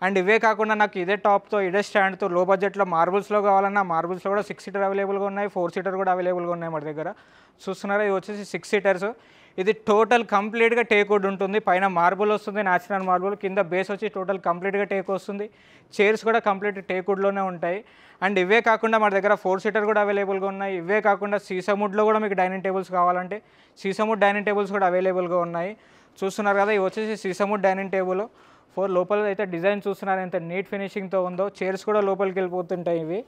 అండ్ ఇవే కాకుండా నాకు ఇదే టాప్తో ఇదే స్టాండ్తో లో బడ్జెట్లో మార్బుల్స్లో కావాలన్నా మార్బుల్స్లో కూడా 6 సీటర్ అవైలబుల్గా ఉన్నాయి, 4 సీటర్ కూడా అవైలబుల్గా ఉన్నాయి మన దగ్గర. చూస్తున్నారా, ఇది వచ్చేసి 6 సీటర్స్. ఇది టోటల్ కంప్లీట్గా టేక్వుడ్ ఉంటుంది. పైన మార్బుల్ వస్తుంది, న్యాచురల్ మార్బుల్. కింద బేస్ వచ్చి టోటల్ కంప్లీట్గా టేక్ వస్తుంది. చైర్స్ కూడా కంప్లీట్ టేక్వుడ్లోనే ఉంటాయి. అండ్ ఇవే కాకుండా మన దగ్గర 4 సీటర్ కూడా అవైలబుల్గా ఉన్నాయి. ఇవే కాకుండా సీసముడ్లో కూడా మీకు డైనింగ్ టేబుల్స్ కావాలంటే సీసముడ్ డైనింగ్ టేబుల్స్ కూడా అవైలబుల్గా ఉన్నాయి. చూస్తున్నారు కదా, ఇవి వచ్చేసి సీసముడ్ డైనింగ్ టేబుల్. లోపల అయితే డిజైన్ చూస్తున్నారు ఎంత నీట్ ఫినిషింగ్తో ఉందో. చైర్స్ కూడా లోపలికి వెళ్ళిపోతుంటాయి ఇవి.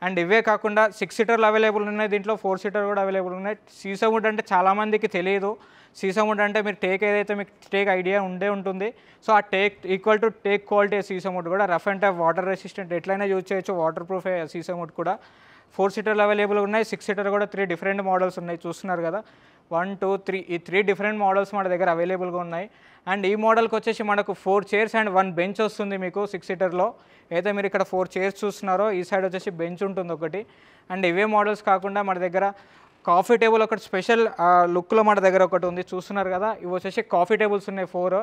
అండ్ ఇవే కాకుండా 6 సీటర్లు అవైలబుల్ ఉన్నాయి, దీంట్లో 4 సీటర్ కూడా అవైలబుల్ ఉన్నాయి. సీసముడ్ అంటే చాలామందికి తెలియదు. సీసముడ్ అంటే మీరు టేక్ ఏదైతే మీకు టేక్ ఐడియా ఉంటుంది. సో ఆ teak equal to teak quality సీసముడ్ కూడా. Rough and tough, water resistant, ఎట్లయినా యూజ్ చేయొచ్చు. వాటర్ ప్రూఫ్ సీసముడ్ కూడా. 4 సీటర్లు అవైలబుల్ ఉన్నాయి, 6 సీటర్ కూడా 3 డిఫరెంట్ మోడల్స్ ఉన్నాయి. చూస్తున్నారు కదా, 1, 2, 3 ఈ 3 డిఫరెంట్ మోడల్స్ మన దగ్గర అవైలబుల్గా ఉన్నాయి. అండ్ ఈ మోడల్కి వచ్చేసి మనకు 4 చైర్స్ అండ్ 1 బెంచ్ వస్తుంది మీకు 6 సీటర్లో. అయితే మీరు ఇక్కడ 4 చైర్స్ చూస్తున్నారో ఈ సైడ్ వచ్చేసి బెంచ్ ఉంటుంది ఒకటి. అండ్ ఇవే మోడల్స్ కాకుండా మన దగ్గర కాఫీ టేబుల్ ఒకటి స్పెషల్ లుక్లో మన దగ్గర ఒకటి ఉంది. చూస్తున్నారు కదా, ఇవి వచ్చేసి కాఫీ టేబుల్స్ ఉన్నాయి 4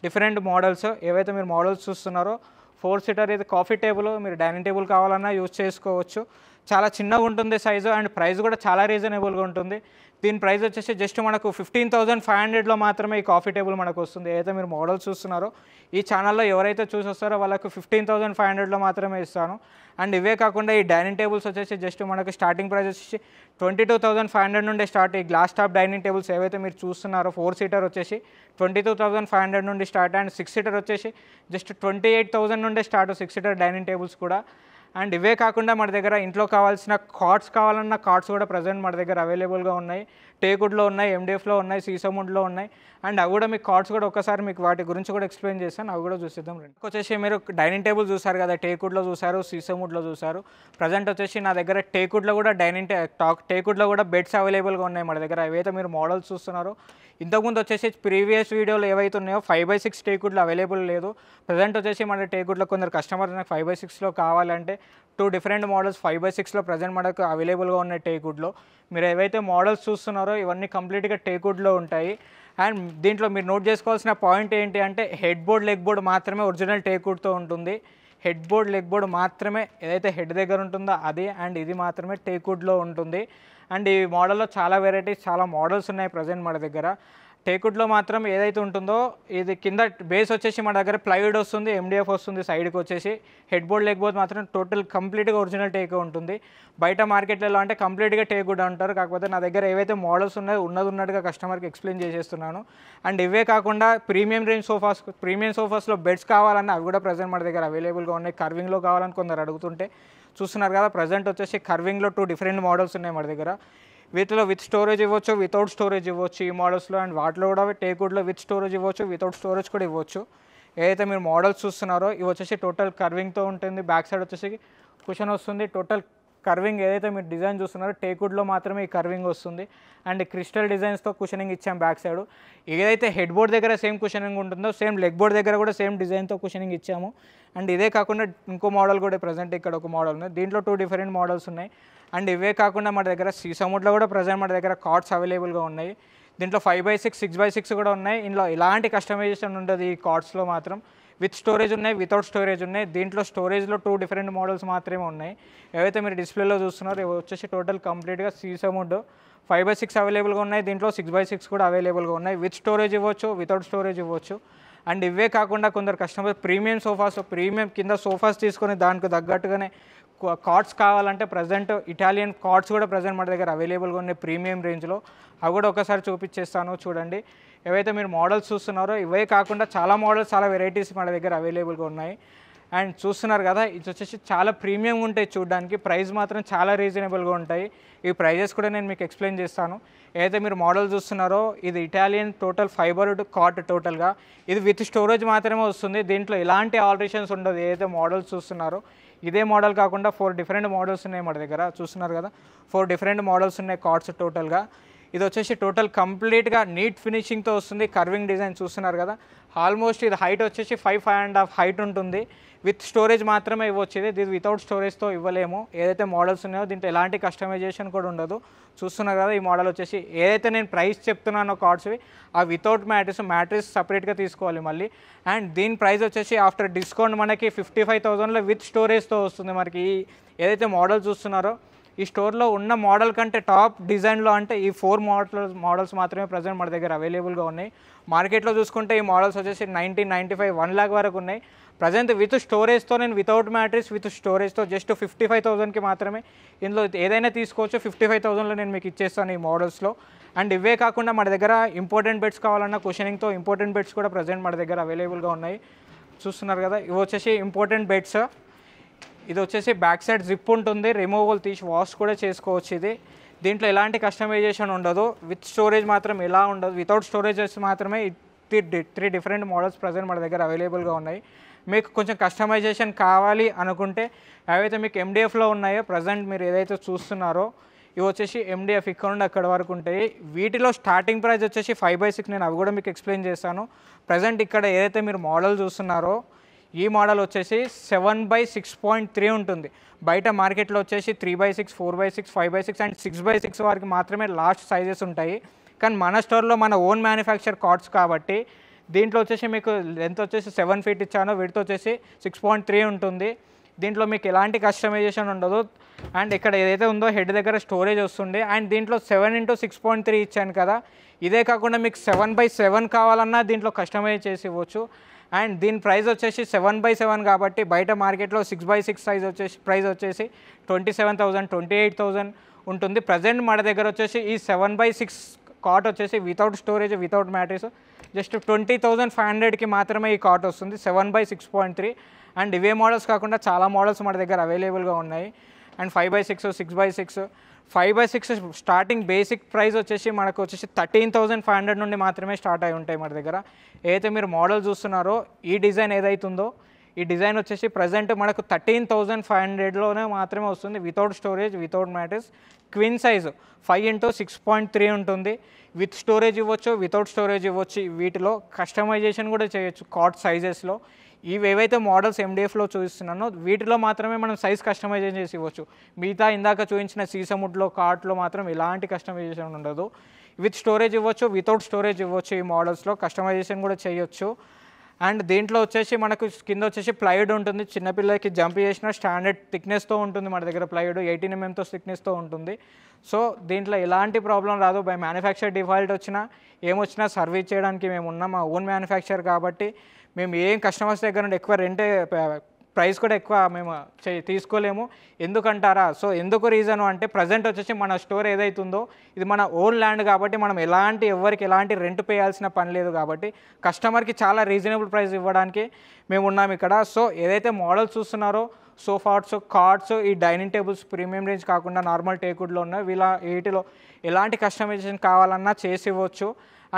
డిఫరెంట్ మోడల్స్. ఏవైతే మీరు మోడల్స్ చూస్తున్నారో 4 సీటర్ ఇది కాఫీ టేబుల్. మీరు డైనింగ్ టేబుల్ కావాలన్నా యూజ్ చేసుకోవచ్చు. చాలా చిన్నగా ఉంటుంది సైజు. అండ్ ప్రైస్ కూడా చాలా రీజనబుల్గా ఉంటుంది. దీని ప్రైస్ వచ్చేసి జస్ట్ మనకు 15,500లో మాత్రమే ఈ కాఫీ టేబుల్ మనకు వస్తుంది. ఏదైతే మీరు మోడల్స్ చూస్తున్నారో ఈ ఛానల్లో ఎవరైతే చూసి వస్తారో వాళ్ళకు 15,500లో మాత్రమే ఇస్తాను. అండ్ ఇవే కాకుండా ఈ డైనింగ్ టేబుల్స్ వచ్చేసి జస్ట్ మనకు స్టార్టింగ్ ప్రైస్ వచ్చేసి 22,500 నుండి స్టార్ట్. ఈ గ్లాస్ టాప్ డైనింగ్ టేబుల్స్ ఏవైతే మీరు చూస్తున్నారో 4 సీటర్ వచ్చేసి 22,500 నుండి స్టార్ట్. అండ్ 6 సీటర్ వచ్చేసి జస్ట్ 28,000 నుండి స్టార్ట్ 6 సీటర్ డైనింగ్ టేబుల్స్ కూడా. అండ్ ఇవే కాకుండా మన దగ్గర ఇంట్లో కావాల్సిన కార్డ్స్ కావాలన్న కార్డ్స్ కూడా ప్రజెంట్ మన దగ్గర అవైలబుల్గా ఉన్నాయి. టేక్వుడ్లో ఉన్నాయి, MDFలో ఉన్నాయి, సీసముడ్లో ఉన్నాయి. అండ్ అవి కూడా మీకు కార్డ్స్ కూడా ఒకసారి మీకు వాటి గురించి కూడా ఎక్స్ప్లెయిన్ చేస్తాను, అవి కూడా చూసేద్దాం. వచ్చేసి మీరు డైనింగ్ టేబుల్ చూసారు కదా, టేక్వుడ్లో చూసారు, సీసముడ్లో చూసారు. ప్రజెంట్ వచ్చేసి నా దగ్గర టేక్వుడ్లో కూడా టేక్వుడ్లో కూడా బెడ్స్ అవైలబుల్గా ఉన్నాయి మన దగ్గర. ఏవైతే మీరు మోడల్స్ చూస్తున్నారో ఇంతకుముందు వచ్చేసి ప్రీవియస్ వీడియోలో ఏవైతే ఉన్నాయో 5x6 టేక్వుడ్లో అవైలబుల్ లేదు. ప్రజెంట్ వచ్చేసి మన టేక్వుడ్లో కొందరు కస్టమర్స్ నాకు 5x6లో కావాలంటే 2 డిఫరెంట్ మోడల్స్ 5x6లో ప్రజెంట్ మనకు అవైలబుల్గా ఉన్నాయి టేక్వుడ్లో. మీరు ఏవైతే మోడల్స్ చూస్తున్నారో ఇవన్నీ కంప్లీట్గా టేక్వుడ్లో ఉంటాయి. అండ్ దీంట్లో మీరు నోట్ చేసుకోవాల్సిన పాయింట్ ఏంటి అంటే హెడ్ బోర్డ్, లెగ్ బోర్డ్ మాత్రమే ఒరిజినల్ టేక్వుడ్తో ఉంటుంది. హెడ్ బోర్డ్, లెగ్ బోర్డ్ మాత్రమే ఏదైతే హెడ్ దగ్గర ఉంటుందో అది. అండ్ ఇది మాత్రమే టేక్వుడ్లో ఉంటుంది. అండ్ ఈ మోడల్లో చాలా వెరైటీస్, చాలా మోడల్స్ ఉన్నాయి ప్రజెంట్ మన దగ్గర. టేక్వుడ్లో మాత్రం ఏదైతే ఉంటుందో ఇది కింద బేస్ వచ్చేసి మన దగ్గర ప్లైవుడ్ వస్తుంది, MDF వస్తుంది సైడ్కి వచ్చేసి. హెడ్ బోర్డ్, లెగ్ బోర్డ్ మాత్రం టోటల్ కంప్లీట్గా ఒరిజినల్ టేక్ ఉంటుంది. బయట మార్కెట్లలో అంటే కంప్లీట్గా టేక్వుడ్ అంటారు. కాకపోతే నా దగ్గర ఏవైతే మోడల్స్ ఉన్నాయో ఉన్నదిన్నట్టుగా కస్టమర్కి ఎక్స్ప్లెయిన్ చేసేస్తున్నాను. అండ్ ఇవే కాకుండా ప్రీమియం రేంజ్ సోఫాస్లో బెడ్స్ కావాలన్నా అవి కూడా ప్రజెంట్ మన దగ్గర అవైలబుల్గా ఉన్నాయి. కర్వింగ్లో కావాలని కొందరు అడుగుతుంటే చూస్తున్నారు కదా, ప్రజెంట్ వచ్చేసి కర్వింగ్లో 2 డిఫరెంట్ మోడల్స్ ఉన్నాయి మన దగ్గర. వీటిలో విత్ స్టోరేజ్ ఇవ్వచ్చు, వితౌట్ స్టోరేజ్ ఇవ్వచ్చు ఈ మోడల్స్లో. అండ్ వాటిలో కూడా టేక్వుడ్లో విత్ స్టోరేజ్ ఇవ్వచ్చు, వితౌట్ స్టోరేజ్ కూడా ఇవ్వచ్చు. ఏదైతే మీరు మోడల్స్ చూస్తున్నారో ఇవి వచ్చేసి టోటల్ కర్వింగ్తో ఉంటుంది. బ్యాక్ సైడ్ వచ్చేసి కుషన్ వస్తుంది. టోటల్ కర్వింగ్ ఏదైతే మీరు డిజైన్ చూస్తున్నారో టేక్వుడ్లో మాత్రమే ఈ కర్వింగ్ వస్తుంది. అండ్ క్రిస్టల్ డిజైన్స్తో కుషనింగ్ ఇచ్చాం బ్యాక్ సైడ్. ఏదైతే హెడ్ బోర్డ్ దగ్గర సేమ్ కుషనింగ్ ఉంటుందో సేమ్ లెగ్ బోర్డ్ దగ్గర కూడా సేమ్ డిజైన్తో కుషనింగ్ ఇచ్చాము. అండ్ ఇదే కాకుండా ఇంకో మోడల్ కూడా ప్రజెంట్ ఇక్కడ ఒక మోడల్ ఉంది. దీంట్లో 2 డిఫరెంట్ మోడల్స్ ఉన్నాయి. అండ్ ఇవే కాకుండా మన దగ్గర సీసముడ్లో కూడా ప్రజెంట్ మన దగ్గర కార్డ్స్ అవైలబుల్గా ఉన్నాయి. దీంట్లో 5x6, 6x6 కూడా ఉన్నాయి. ఇందులో ఎలాంటి కస్టమైజేషన్ ఉండదు ఈ కార్డ్స్లో మాత్రం. విత్ స్టోరేజ్ ఉన్నాయి, వితౌట్ స్టోరేజ్ ఉన్నాయి. దీంట్లో స్టోరేజ్లో 2 డిఫరెంట్ మోడల్స్ మాత్రమే ఉన్నాయి. ఏవైతే మీరు డిస్ప్లేలో చూస్తున్నారో ఇవి వచ్చేసి టోటల్ కంప్లీట్గా సీసముడ్ 5x6 అవైలబుల్గా ఉన్నాయి. దీంట్లో 6x6 కూడా అవైలబుల్గా ఉన్నాయి. విత్ స్టోరేజ్ ఇవ్వచ్చు, వితౌట్ స్టోరేజ్ ఇవ్వచ్చు. అండ్ ఇవే కాకుండా కొందరు కస్టమర్ ప్రీమియం కింద సోఫాస్ తీసుకొని దానికి తగ్గట్టుగానే కార్డ్స్ కావాలంటే ప్రజెంట్ ఇటాలియన్ కార్డ్స్ కూడా ప్రజెంట్ మన దగ్గర అవైలబుల్గా ఉన్నాయి ప్రీమియం రేంజ్లో. అవి కూడా ఒకసారి చూపించేస్తాను చూడండి. ఏవైతే మీరు మోడల్స్ చూస్తున్నారో ఇవే కాకుండా చాలా మోడల్స్, చాలా వెరైటీస్ మన దగ్గర అవైలబుల్గా ఉన్నాయి. అండ్ చూస్తున్నారు కదా, ఇది వచ్చేసి చాలా ప్రీమియం ఉంటాయి చూడడానికి. ప్రైస్ మాత్రం చాలా రీజనబుల్గా ఉంటాయి. ఈ ప్రైజెస్ కూడా నేను మీకు ఎక్స్ప్లెయిన్ చేస్తాను. ఏదైతే మీరు మోడల్ చూస్తున్నారో ఇది ఇటాలియన్ టోటల్ ఫైబర్డ్ కాట్ టోటల్గా. ఇది విత్ స్టోరేజ్ మాత్రమే వస్తుంది. దీంట్లో ఎలాంటి ఆల్టరేషన్స్ ఉండదు. ఏదైతే మోడల్స్ చూస్తున్నారో ఇదే మోడల్ కాకుండా 4 డిఫరెంట్ మోడల్స్ ఉన్నాయి మన దగ్గర, చూస్తున్నారు కదా 4 డిఫరెంట్ మోడల్స్ ఉన్నాయి కార్డ్స్ టోటల్గా. ఇది వచ్చేసి టోటల్ కంప్లీట్గా నీట్ ఫినిషింగ్తో వస్తుంది, కర్వింగ్ డిజైన్ చూస్తున్నారు కదా. ఆల్మోస్ట్ ఇది హైట్ వచ్చేసి 5.5 హైట్ ఉంటుంది. విత్ స్టోరేజ్ మాత్రమే ఇవ్వచ్చు, ఇది వితౌట్ స్టోరేజ్తో ఇవ్వలేము. ఏదైతే మోడల్స్ ఉన్నాయో దీంట్లో ఎలాంటి కస్టమైజేషన్ కూడా ఉండదు. చూస్తున్నారు కదా ఈ మోడల్ వచ్చేసి ఏదైతే నేను ప్రైస్ చెప్తున్నానో కార్డ్స్వి ఆ వితౌట్ మ్యాట్రిస్ సపరేట్గా తీసుకోవాలి మళ్ళీ. అండ్ దీని ప్రైస్ వచ్చేసి ఆఫ్టర్ డిస్కౌంట్ మనకి 55,000లో విత్ స్టోరేజ్తో వస్తుంది. మనకి ఏదైతే మోడల్ చూస్తున్నారో ఈ స్టోర్లో ఉన్న మోడల్ కంటే టాప్ డిజైన్లో అంటే ఈ 4 మోడల్స్ మాత్రమే ప్రజెంట్ మన దగ్గర అవైలబుల్గా ఉన్నాయి. మార్కెట్లో చూసుకుంటే ఈ మోడల్స్ వచ్చేసి 90-95 1 lakh వరకు ఉన్నాయి. ప్రజెంట్ విత్ స్టోరేజ్తో నేను వితౌట్ మ్యాట్రిస్ విత్ స్టోరేజ్తో జస్ట్ 55,000కి మాత్రమే ఇందులో ఏదైనా తీసుకోవచ్చు. 55,000లో నేను మీకు ఇచ్చేస్తాను ఈ మోడల్స్లో. అండ్ ఇవే కాకుండా మన దగ్గర ఇంపార్టెంట్ బెడ్స్ కావాలన్నా కుషనింగ్తో ఇంపార్టెంట్ బెడ్స్ కూడా ప్రజెంట్ మన దగ్గర అవైలబుల్గా ఉన్నాయి. చూస్తున్నారు కదా ఇవి వచ్చేసి ఇంపార్టెంట్ బెడ్స్. ఇది వచ్చేసి బ్యాక్ సైడ్ జిప్ ఉంటుంది, రిమూవబుల్ తీసి వాష్ కూడా చేసుకోవచ్చు. దీంట్లో ఎలాంటి కస్టమైజేషన్ ఉండదు. విత్ స్టోరేజ్ మాత్రం ఎలా ఉండదు, వితౌట్ స్టోరేజెస్ మాత్రమే 3 డిఫరెంట్ మోడల్స్ ప్రజెంట్ మన దగ్గర అవైలబుల్గా ఉన్నాయి. మీకు కొంచెం కస్టమైజేషన్ కావాలి అనుకుంటే ఏవైతే మీకు ఎండిఎఫ్లో ఉన్నాయో ప్రజెంట్ మీరు ఏదైతే చూస్తున్నారో ఇవి వచ్చేసి ఎండిఎఫ్ ఇక్కడ నుండి అక్కడ వరకు ఉంటాయి. వీటిలో స్టార్టింగ్ ప్రైస్ వచ్చేసి 5/6, నేను అవి కూడా మీకు ఎక్స్ప్లెయిన్ చేస్తాను. ప్రజెంట్ ఇక్కడ ఏదైతే మీరు మోడల్ చూస్తున్నారో ఈ మోడల్ వచ్చేసి 7/6.3 ఉంటుంది. బయట మార్కెట్లో వచ్చేసి 3/6, 4/6, 5/6 అండ్ 6/6 వరకు మాత్రమే లాస్ట్ సైజెస్ ఉంటాయి. కానీ మన స్టోర్లో మన ఓన్ మ్యానుఫ్యాక్చర్ కార్డ్స్ కాబట్టి దీంట్లో వచ్చేసి మీకు లెంత్ వచ్చేసి 7 feet ఇచ్చాను, విడ్త్ వచ్చేసి 6.3 ఉంటుంది. దీంట్లో మీకు ఎలాంటి కస్టమైజేషన్ ఉండదు. అండ్ ఇక్కడ ఏదైతే ఉందో హెడ్ దగ్గర స్టోరేజ్ వస్తుంది. అండ్ దీంట్లో 7x6.3 ఇచ్చాను కదా, ఇదే కాకుండా మీకు 7/7 కావాలన్నా దీంట్లో కస్టమైజ్ చేసి ఇవ్వచ్చు. అండ్ దీని ప్రైస్ వచ్చేసి 7/7 కాబట్టి బయట మార్కెట్లో 6/6 ప్రైస్ వచ్చేసి 27,000, 28,000 ఉంటుంది. ప్రజెంట్ మన దగ్గర వచ్చేసి ఈ 7/6 కాట్ వచ్చేసి without storage without mattress just 20,500కి మాత్రమే ఈ కాట్ వస్తుంది 7/6.3. అండ్ ఇవే మోడల్స్ కాకుండా చాలా మోడల్స్ మన దగ్గర అవైలబుల్గా ఉన్నాయి. అండ్ 5/6, 6/6, 5/6 స్టార్టింగ్ బేసిక్ ప్రైస్ వచ్చేసి మనకు వచ్చేసి 13,500 నుండి మాత్రమే స్టార్ట్ అయి ఉంటాయి మన దగ్గర. ఏదైతే మీరు మోడల్ చూస్తున్నారో ఈ డిజైన్ ఏదైతుందో ఈ డిజైన్ వచ్చేసి ప్రజెంట్ మనకు 13,500లోనే మాత్రమే వస్తుంది without storage without mattress. Queen size 5x6.3 ఉంటుంది. విత్ స్టోరేజ్ ఇవ్వచ్చు, వితౌట్ స్టోరేజ్ ఇవ్వచ్చు. వీటిలో కస్టమైజేషన్ కూడా చేయొచ్చు కార్డ్ సైజెస్లో. ఇవి ఏవైతే మోడల్స్ ఎండిఎఫ్లో చూపిస్తున్నానో వీటిలో మాత్రమే మనం సైజ్ కస్టమైజేషన్ చేసి ఇవ్వచ్చు. మిగతా ఇందాక చూపించిన సీసముడ్లో కార్ట్లో మాత్రం ఎలాంటి కస్టమైజేషన్ ఉండదు. విత్ స్టోరేజ్ ఇవ్వచ్చు, వితౌట్ స్టోరేజ్ ఇవ్వచ్చు. ఈ మోడల్స్లో కస్టమైజేషన్ కూడా చేయొచ్చు. అండ్ దీంట్లో వచ్చేసి మనకు కింద వచ్చేసి ప్లైవుడ్ ఉంటుంది. చిన్నపిల్లలకి జంప్ చేసిన స్టాండర్డ్ థిక్నెస్తో ఉంటుంది మన దగ్గర. ప్లైవుడ్ 18 mm థిక్నెస్తో ఉంటుంది. సో దీంట్లో ఎలాంటి ప్రాబ్లం రాదు. బై మ్యానుఫ్యాక్చర్ డిఫాల్ట్ వచ్చినా ఏమొచ్చినా సర్వీస్ చేయడానికి మేము ఉన్నాం. మా ఓన్ మ్యానుఫ్యాక్చర్ కాబట్టి మేము ఏం కస్టమర్స్ దగ్గర నుండి ఎక్కువ రెంటే ప్రైస్ కూడా ఎక్కువ మేము తీసుకోలేము. ఎందుకంటారా? సో ఎందుకు రీజను అంటే ప్రజెంట్ వచ్చేసి మన స్టోర్ ఏదైతుందో ఇది మన ఓన్ ల్యాండ్ కాబట్టి మనం ఎవరికి ఎలాంటి రెంట్ పే చేయాల్సిన పని లేదు కాబట్టి కస్టమర్కి చాలా రీజనబుల్ ప్రైస్ ఇవ్వడానికి మేము ఉన్నాం ఇక్కడ. సో ఏదైతే మోడల్స్ చూస్తున్నారో సోఫాట్స్, కార్డ్స్, ఈ డైనింగ్ టేబుల్స్ ప్రీమియం రేంజ్ కాకుండా నార్మల్ టేకుడ్లో ఉన్నాయి. వీటిలో ఎలాంటి కస్టమైజేషన్ కావాలన్నా చేసి ఇవ్వచ్చు.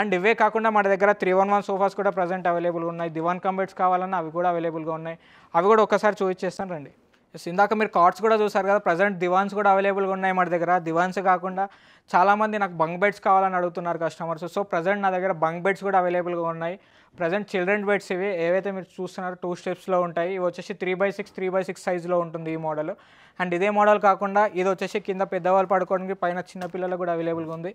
అండ్ ఇవే కాకుండా మన దగ్గర 311 సోఫాస్ కూడా ప్రజెంట్ అవైలబుల్గా ఉన్నాయి. దివాన్ కంబెడ్స్ కావాలన్నా అవి కూడా అవైలబుల్గా ఉన్నాయి. అవి కూడా ఒకసారి చూపించేస్తాను రండి. ఇందాక మీరు కార్డ్స్ కూడా చూసారు కదా, ప్రజెంట్ దివాన్స్ కూడా అవైలబుల్గా ఉన్నాయి మన దగ్గర. దివాన్స్ కాకుండా చాలామంది నాకు బంక్ బెడ్స్ కావాలని అడుగుతున్నారు కస్టమర్స్. సో ప్రజెంట్ నా దగ్గర బంక్ బెడ్స్ కూడా అవైలబుల్గా ఉన్నాయి. ప్రజెంట్ చిల్డ్రన్ బెడ్స్ ఇవి ఏవైతే మీరు చూస్తున్నారో 2 steps ఉంటాయి. ఇవి వచ్చేసి 3/6 సైజులో ఉంటుంది ఈ మోడల్. అండ్ ఇదే మోడల్ కాకుండా ఇది వచ్చేసి కింద పెద్దవాళ్ళు పడుకోవడానికి, పైన చిన్నపిల్లలకు కూడా అవైలబుల్గా ఉంది.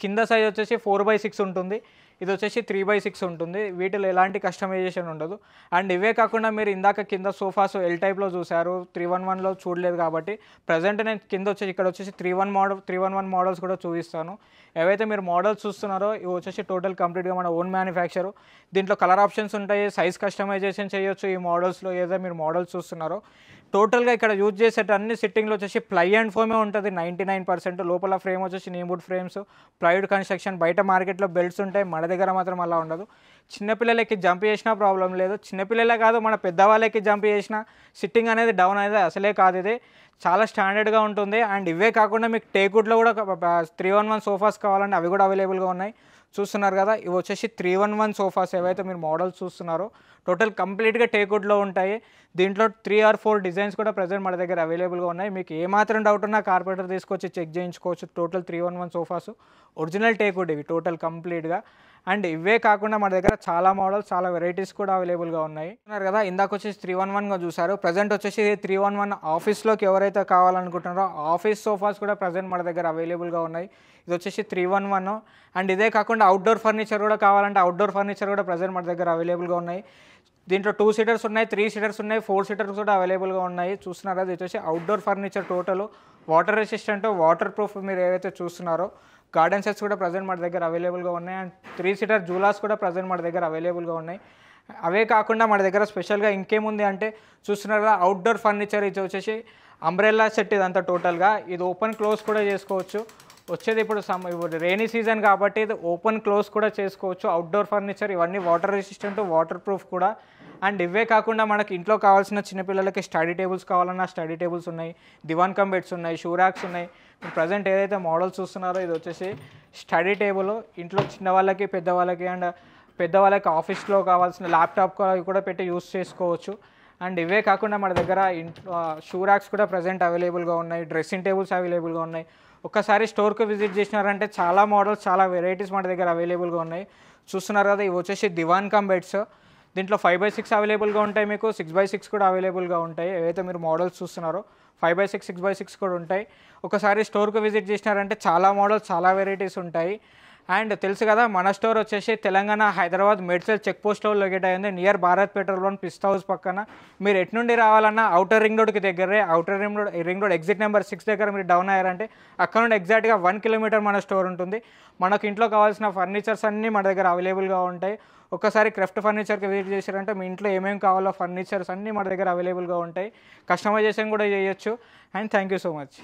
కింద సైజ్ వచ్చేసి 4/6 ఉంటుంది. ఇది వచ్చేసి 3/6 ఉంటుంది. వీటిలో ఎలాంటి కస్టమైజేషన్ ఉండదు. అండ్ ఇవే కాకుండా మీరు ఇందాక కింద సోఫాస్ ఎల్ టైప్లో చూసారు, 311లో చూడలేదు కాబట్టి ప్రజెంట్ నేను కింద వచ్చేసి ఇక్కడ వచ్చేసి 311 మోడల్స్ కూడా చూపిస్తాను. ఏవైతే మీరు మోడల్స్ చూస్తున్నారో ఇవి వచ్చేసి టోటల్ కంప్లీట్గా మన ఓన్ మ్యానుఫ్యాక్చరు. దీంట్లో కలర్ ఆప్షన్స్ ఉంటాయి, సైజ్ కస్టమైజేషన్ చేయొచ్చు. ఈ మోడల్స్లో ఏదైతే మీరు మోడల్స్ చూస్తున్నారో టోటల్గా ఇక్కడ యూజ్ చేసేట అన్ని సిట్టింగ్లో వచ్చేసి ప్లై అండ్ ఫోమే ఉంటుంది 99%. లోపల ఫ్రేమ్ వచ్చేసి నీమ్వుడ్ ఫ్రేమ్స్, ప్లైవుడ్ కన్స్ట్రక్షన్. బయట మార్కెట్లో బెల్ట్స్ ఉంటాయి, మన దగ్గర మాత్రం అలా ఉండదు. చిన్నపిల్లలకి జంప్ చేసినా ప్రాబ్లం లేదు. చిన్నపిల్లలే కాదు మన పెద్దవాళ్ళకి జంప్ చేసినా సిట్టింగ్ అనేది డౌన్ అనేది అసలే కాదు. ఇది చాలా స్టాండర్డ్గా ఉంటుంది. అండ్ ఇవే కాకుండా మీకు టేక్వుడ్లో కూడా 311 సోఫాస్ కావాలంటే అవి కూడా అవైలబుల్గా ఉన్నాయి. చూస్తున్నారు కదా, ఇవి వచ్చేసి 311 సోఫాస్ ఏవైతే మీరు మోడల్స్ చూస్తున్నారో టోటల్ కంప్లీట్గా టేక్వుడ్లో ఉంటాయి. దీంట్లో 3 or 4 డిజైన్స్ కూడా ప్రజెంట్ మన దగ్గర అవైలబుల్గా ఉన్నాయి. మీకు ఏమాత్రం డౌట్ ఉన్నా కార్పెంటర్ తీసుకొచ్చి చెక్ చేయించుకోవచ్చు. టోటల్ 311 సోఫాస్ ఒరిజినల్ టేక్వుడ్ ఇవి టోటల్ కంప్లీట్గా. అండ్ ఇవే కాకుండా మన దగ్గర చాలా మోడల్స్, చాలా వెరైటీస్ కూడా అవైలబుల్గా ఉన్నాయి. చూస్తున్నారు కదా, ఇందాక వచ్చేసి 311గా చూసారు. ప్రజెంట్ వచ్చేసి 311 ఆఫీస్లోకి ఎవరైతే కావాలనుకుంటున్నారో ఆఫీస్ సోఫాస్ కూడా ప్రజెంట్ మన దగ్గర అవైలబుల్గా ఉన్నాయి. ఇది వచ్చేసి 311. అండ్ ఇదే కాకుండా అవుట్డోర్ ఫర్నిచర్ కూడా కావాలంటే అవుట్డోర్ ఫర్నిచర్ కూడా ప్రజెంట్ మన దగ్గర అవైలబుల్గా ఉన్నాయి. దీంట్లో 2 సీటర్స్ ఉన్నాయి, 3 సీటర్స్ ఉన్నాయి, 4 సీటర్స్ కూడా అవైలబుల్గా ఉన్నాయి. చూస్తున్నారు కదా, ఇది వచ్చేసి outdoor furniture total water resistant, water proof మీరు ఏవైతే చూస్తున్నారో గార్డెన్ సెట్స్ కూడా ప్రజెంట్ మన దగ్గర అవైలబుల్గా ఉన్నాయి. అండ్ 3 సీటర్ జూలాస్ కూడా ప్రజెంట్ మన దగ్గర అవైలబుల్గా ఉన్నాయి. అవే కాకుండా మన దగ్గర స్పెషల్గా ఇంకేముంది అంటే చూస్తున్నారు కదా, అవుట్డోర్ ఫర్నిచర్ ఇది వచ్చేసి అంబ్రెల్లా సెట్ ఇదంతా టోటల్గా. ఇది ఓపెన్ క్లోజ్ కూడా చేసుకోవచ్చు. వచ్చేది ఇప్పుడు ఇప్పుడు రెయినీ సీజన్ కాబట్టి ఇది ఓపెన్ క్లోజ్ కూడా చేసుకోవచ్చు. అవుట్డోర్ ఫర్నిచర్ ఇవన్నీ వాటర్ రెసిస్టెంట్, వాటర్ ప్రూఫ్ కూడా. అండ్ ఇవే కాకుండా మనకి ఇంట్లో కావాల్సిన చిన్నపిల్లలకి స్టడీ టేబుల్స్ కావాలన్నా స్టడీ టేబుల్స్ ఉన్నాయి, దివాన్ కమ్ బెడ్స్ ఉన్నాయి, షూ ర్యాక్స్ ఉన్నాయి. మీరు ప్రజెంట్ ఏదైతే మోడల్స్ చూస్తున్నారో ఇది వచ్చేసి స్టడీ టేబుల్. ఇంట్లో చిన్నవాళ్ళకి, పెద్దవాళ్ళకి అండ్ పెద్దవాళ్ళకి ఆఫీస్లో కావాల్సిన ల్యాప్టాప్ కూడా పెట్టి యూస్ చేసుకోవచ్చు. అండ్ ఇవే కాకుండా మన దగ్గర ఇంట్లో షూ ర్యాక్స్ కూడా ప్రజెంట్ అవైలబుల్గా ఉన్నాయి, డ్రెస్సింగ్ టేబుల్స్ అవైలబుల్గా ఉన్నాయి. ఒక్కసారి స్టోర్కి విజిట్ చేసినారంటే చాలా మోడల్స్, చాలా వెరైటీస్ మన దగ్గర అవైలబుల్గా ఉన్నాయి. చూస్తున్నారు కదా, ఇవి వచ్చేసి దివాన్ కమ్ బెడ్స్. దీంట్లో 5x6 అవైలబుల్గా ఉంటాయి, మీకు 6x6 కూడా అవైలబుల్గా ఉంటాయి. ఏవైతే మీరు మోడల్స్ చూస్తున్నారో 5x6, 6x6 కూడా ఉంటాయి. ఒకసారి స్టోర్కి విజిట్ చేసినారంటే చాలా మోడల్స్, చాలా వెరైటీస్ ఉంటాయి. అండ్ తెలుసు కదా, మన స్టోర్ వచ్చేసి తెలంగాణ హైదరాబాద్ మేడ్చల్ చెక్ పోస్ట్లో లొకేట్ అయ్యింది, నియర్ భారత్ పెట్రోల్ బంక్ పిస్తా హౌస్ పక్కన. మీరు ఎటు నుండి రావాలన్నా అవుటర్ రింగ్ రోడ్కి దగ్గరే, outer ring road exit number 6 దగ్గర మీరు డౌన్ అయ్యారంటే అక్కడ నుండి ఎగ్జాక్ట్గా 1 కిలోమీటర్ మన స్టోర్ ఉంటుంది. మనకు ఇంట్లో కావాల్సిన ఫర్నిచర్స్ అన్నీ మన దగ్గర అవైలబుల్గా ఉంటాయి. ఒక్కసారి క్రాఫ్ట్ ఫర్నిచర్కి విజిట్ చేశారంటే మీ ఇంట్లో ఏమేమి కావాలో ఫర్నిచర్స్ అన్నీ మన దగ్గర అవైలబుల్గా ఉంటాయి. కస్టమైజేషన్ కూడా చేయొచ్చు. And thank you so much.